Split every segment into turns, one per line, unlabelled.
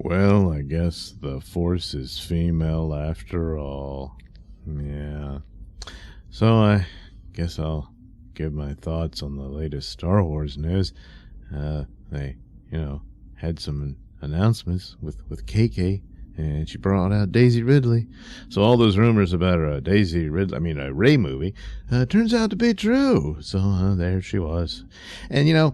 Well, I guess the Force is female after all. Yeah. So I guess I'll give my thoughts on the latest Star Wars news. They, had some announcements with KK, and she brought out Daisy Ridley. So all those rumors about a Rey movie, turns out to be true. So there she was. And,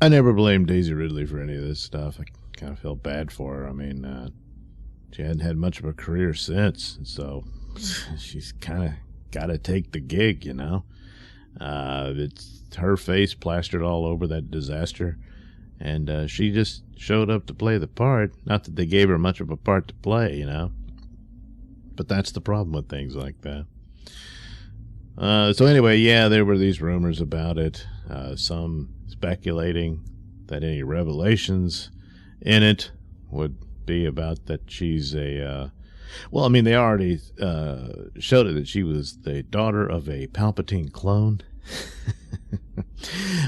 I never blamed Daisy Ridley for any of this stuff. I kind of felt bad for her. I mean, she hadn't had much of a career since, so she's kind of got to take the gig, It's her face plastered all over that disaster, and she just showed up to play the part. Not that they gave her much of a part to play, but that's the problem with things like that. So anyway, yeah, there were these rumors about it, some speculating that any revelations in it would be about that she's they already showed it that she was the daughter of a Palpatine clone.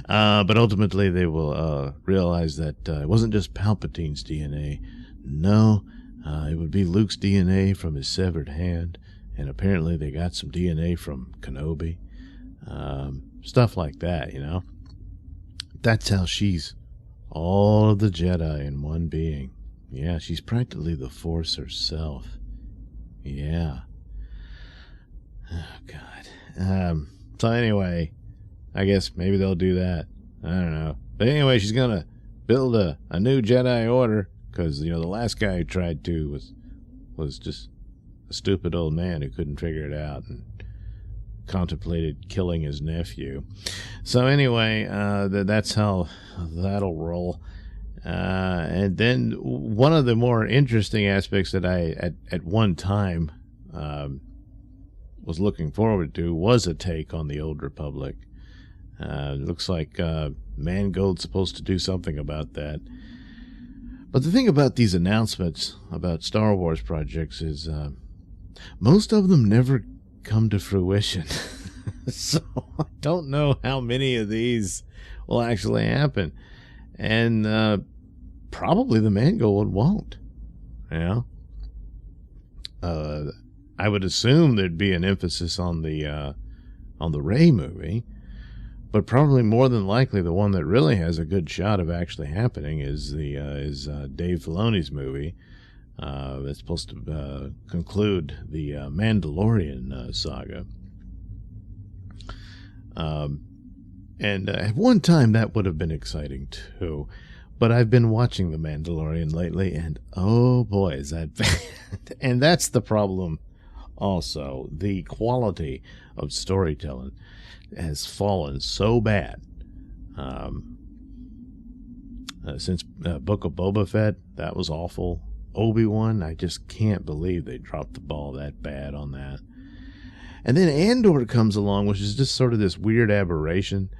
But ultimately they will realize that it wasn't just Palpatine's DNA. No, it would be Luke's DNA from his severed hand, and apparently they got some DNA from Kenobi. Stuff like that, That's how she's all of the Jedi in one being. Yeah, she's practically the Force herself. Yeah. Oh, God. So anyway, I guess maybe they'll do that. I don't know. But anyway, she's going to build a new Jedi Order, because, the last guy who tried to was just a stupid old man who couldn't figure it out and contemplated killing his nephew. So anyway, that's how that'll roll. And then one of the more interesting aspects that I at one time was looking forward to was a take on the Old Republic. It looks like Mangold's supposed to do something about that. But the thing about these announcements about Star Wars projects is most of them never come to fruition. So I don't know how many of these will actually happen. And probably the Mangold won't. I would assume there'd be an emphasis on the Rey movie, but probably more than likely the one that really has a good shot of actually happening is Dave Filoni's movie that's supposed to conclude the Mandalorian saga. And at one time that would have been exciting too. But I've been watching The Mandalorian lately, and oh boy, is that bad. And that's the problem also. The quality of storytelling has fallen so bad. Since Book of Boba Fett, that was awful. Obi-Wan, I just can't believe they dropped the ball that bad on that. And then Andor comes along, which is just sort of this weird aberration.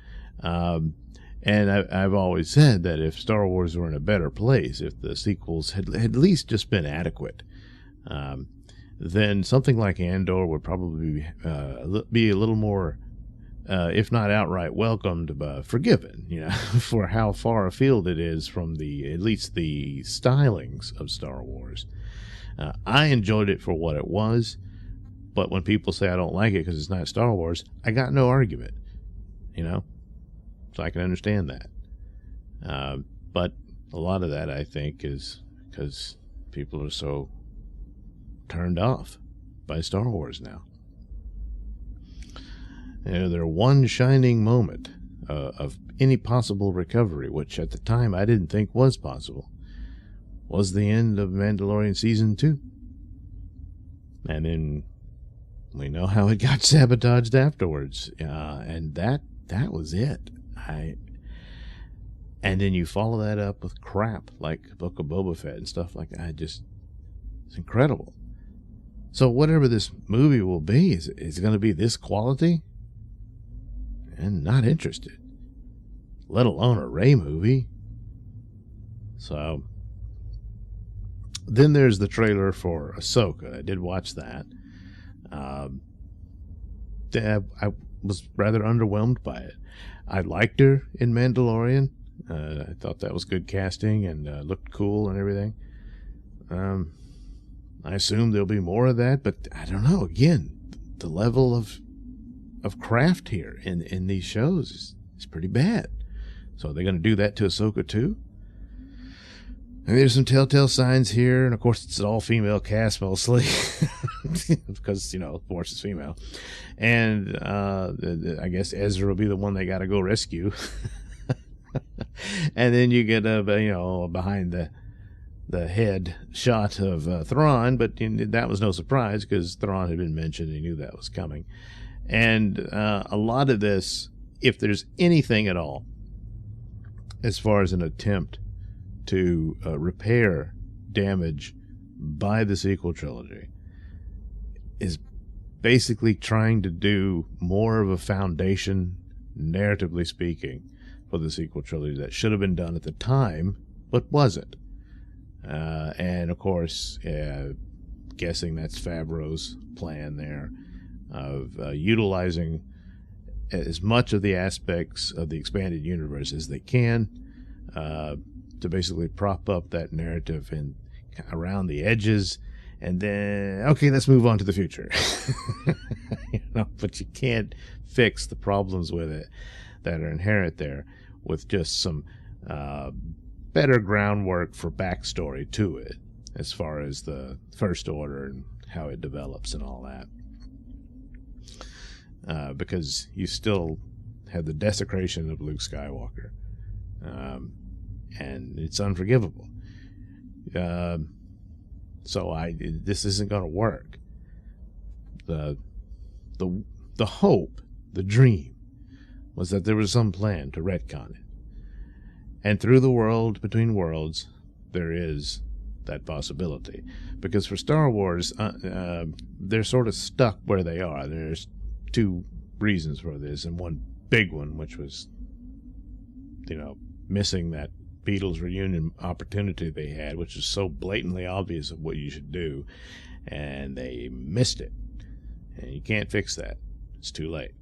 And I've always said that if Star Wars were in a better place, if the sequels had at least just been adequate, then something like Andor would probably be a little more, if not outright welcomed, but forgiven, for how far afield it is from at least the stylings of Star Wars. I enjoyed it for what it was, but when people say I don't like it because it's not Star Wars, I got no argument, So I can understand that. But a lot of that, I think, is because people are so turned off by Star Wars now. Their one shining moment of any possible recovery, which at the time I didn't think was possible, was the end of Mandalorian Season 2. And then we know how it got sabotaged afterwards. And that was it. And then you follow that up with crap like Book of Boba Fett and stuff like that. It's incredible. So whatever this movie will be, is it going to be this quality? And not interested, let alone a Rey movie. So then there's the trailer for Ahsoka. I did watch that. I was rather underwhelmed by it. I liked her in Mandalorian. I thought that was good casting and looked cool and everything. I assume there'll be more of that, but I don't know. Again, the level of craft here in these shows is pretty bad. So are they going to do that to Ahsoka too? And there's some telltale signs here, and of course it's an all-female cast mostly, because Force is female, and I guess Ezra will be the one they got to go rescue, and then you get behind the head shot of Thrawn, but that was no surprise because Thrawn had been mentioned, and he knew that was coming, and a lot of this, if there's anything at all, as far as an attempt to repair damage by the sequel trilogy, is basically trying to do more of a foundation, narratively speaking, for the sequel trilogy that should have been done at the time, but wasn't. And of course, guessing that's Favreau's plan there of utilizing as much of the aspects of the expanded universe as they can, to basically prop up that narrative and around the edges, and then let's move on to the future. But you can't fix the problems with it that are inherent there with just some better groundwork for backstory to it, as far as the First Order and how it develops and all that. Because you still have the desecration of Luke Skywalker. And it's unforgivable. So this isn't going to work. The hope, the dream, was that there was some plan to retcon it. And through the world between worlds, there is that possibility. Because for Star Wars, they're sort of stuck where they are. There's two reasons for this, and one big one, which was, missing that Beatles reunion opportunity they had, which is so blatantly obvious of what you should do, and they missed it. And you can't fix that. It's too late.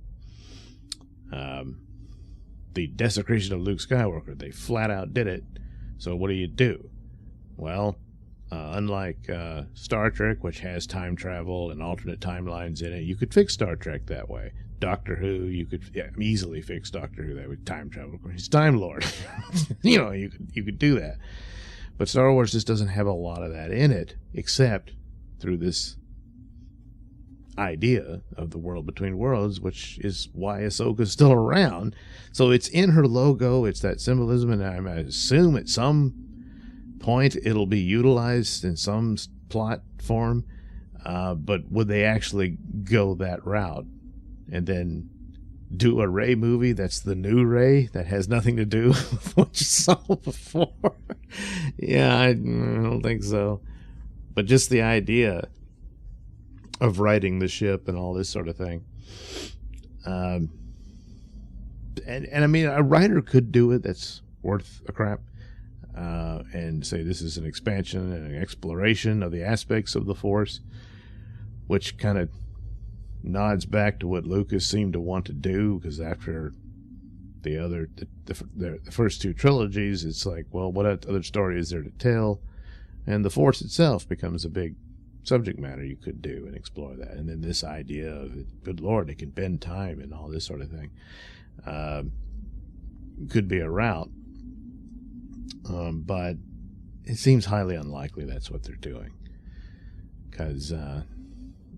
The desecration of Luke Skywalker, they flat out did it. So what do? Well, unlike Star Trek, which has time travel and alternate timelines in it, you could fix Star Trek that way. Doctor Who, you could easily fix Doctor Who that with time travel. He's Time Lord. You could do that. But Star Wars just doesn't have a lot of that in it, except through this idea of the world between worlds, which is why Ahsoka's still around. So it's in her logo, it's that symbolism, and I assume at some point it'll be utilized in some plot form. But would they actually go that route and then do a Rey movie that's the new Rey that has nothing to do with what you saw before? Yeah, I don't think so. But just the idea of righting the ship and all this sort of thing. And I mean, a writer could do it that's worth a crap, and say this is an expansion and an exploration of the aspects of the Force, which kind of nods back to what Lucas seemed to want to do, because after the first two trilogies, it's like, well, what other story is there to tell? And the Force itself becomes a big subject matter you could do and explore that. And then this idea of, good Lord, it can bend time and all this sort of thing, could be a route. But it seems highly unlikely that's what they're doing, because a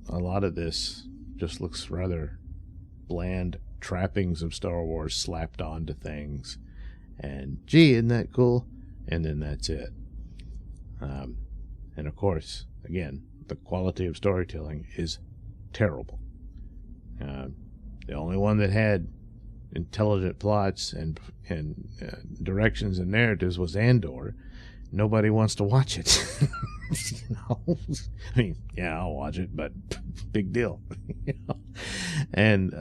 lot of this just looks rather bland trappings of Star Wars slapped onto things, and gee, isn't that cool? And then that's it. And of course, again, the quality of storytelling is terrible. The only one that had intelligent plots and directions and narratives was Andor. Nobody wants to watch it. I mean, yeah, I'll watch it, but big deal. And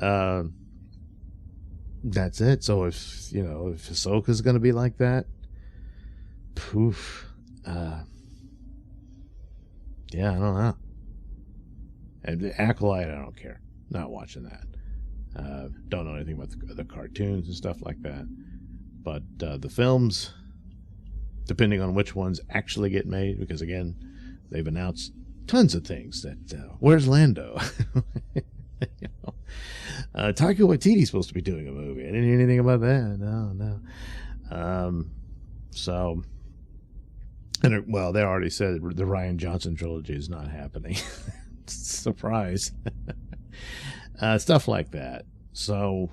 that's it. So if Ahsoka's going to be like that, poof. Yeah, I don't know. And the Acolyte, I don't care. Not watching that. Don't know anything about the cartoons and stuff like that. But the films, depending on which ones actually get made, because again, they've announced tons of things that where's Lando? You know, Taika Waititi's supposed to be doing a movie. I didn't hear anything about that. No. So, and well, they already said the Rian Johnson trilogy is not happening. Surprise. Stuff like that. So,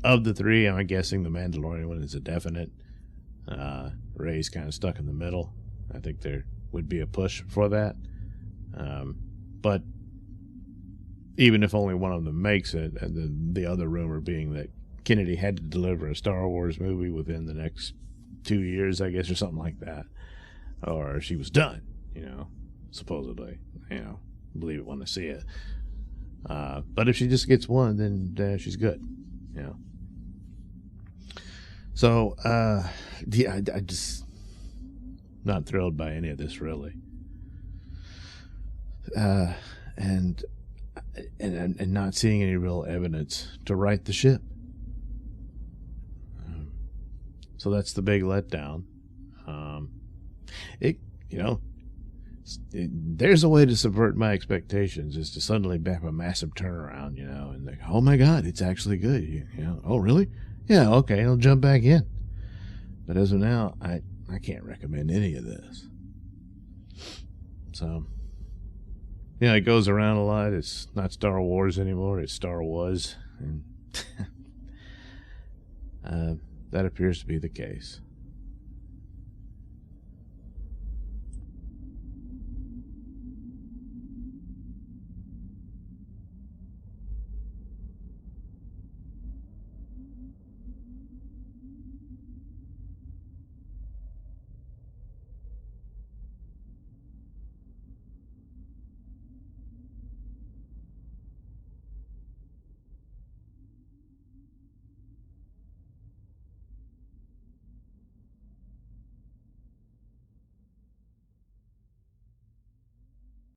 of the three, I'm guessing the Mandalorian one is a definite. Rey's kind of stuck in the middle. I think there would be a push for that. But even if only one of them makes it, and then the other rumor being that Kennedy had to deliver a Star Wars movie within the next 2 years, I guess, or something like that. Or she was done, supposedly. Believe it when I see it. But if she just gets one, then she's good, So, yeah, I just not thrilled by any of this, really. And not seeing any real evidence to right the ship. So that's the big letdown. There's a way to subvert my expectations, is to suddenly have a massive turnaround, and like, oh my God, it's actually good. Oh really? Yeah, okay, I'll jump back in. But as of now, I can't recommend any of this. So, it goes around a lot. It's not Star Wars anymore. It's Star Was. And that appears to be the case.